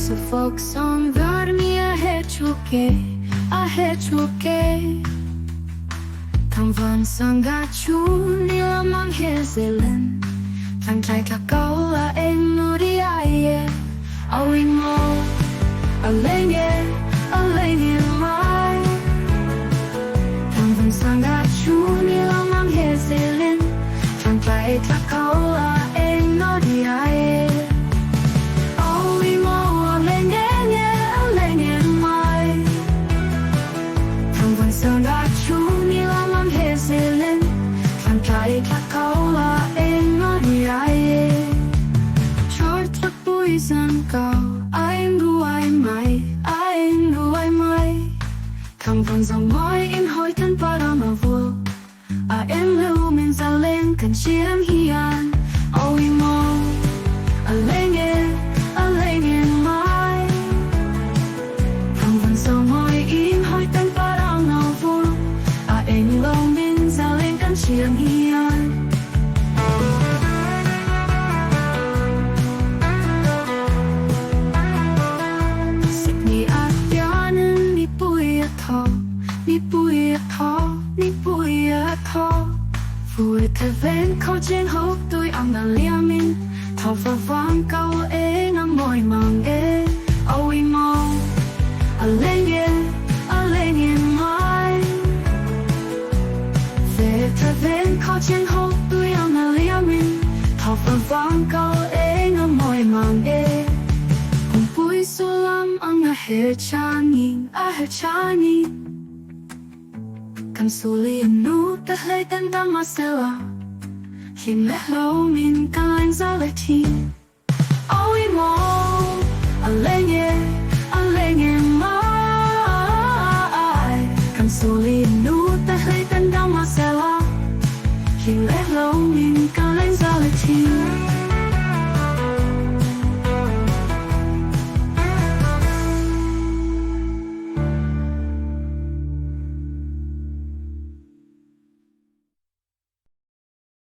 Så folk som rör mig är helt okej. Thằng vẫn sang gà chú ni là mang hết dễ lên. Thằng trai cả câu là em nu đi ai. Ôi mô, ở lên mai. Thằng vẫn sang gà chú ni là mang hết dễ lên. Thằng trai cả câu là em nu đi ai. Ôi mô, ở lên mai. Thằng vẫn sang gà chú ni là mang hết dễ lên. Thằng trai cả câu là em nu đi ai. Cho thật vui gian cao. Anh ru ai mày. Thằng vẫn dòng mỏi em hỏi thân ba đau mà vừa. Em lưu mình ra lên cần chi em hiền. Ôi mô, lên mai. Thằng vẫn dòng mỏi em hỏi thân ba đau mà vừa. Em lưu mình ra lên cần chi em hiền. Ni bùi thọ vui thật vén khó trên hốc tôi ăn là lia min thọ và vang câu ế nằm mỏi màng ế ôi mong lên mai về thật vén khó trên hốc tôi ăn là lia min thọ và vang câu ế nằm mỏi màng ế cùng bùi số lắm ăn hết cha nhìn Kan sulian nu ta hay tên ta masela Him mẹ lâu mình kan lành ra lại thi Ôi mô lên mai Kan sulian nu ta hay tên ta masela Him mẹ lâu mình kan lành ra lại thi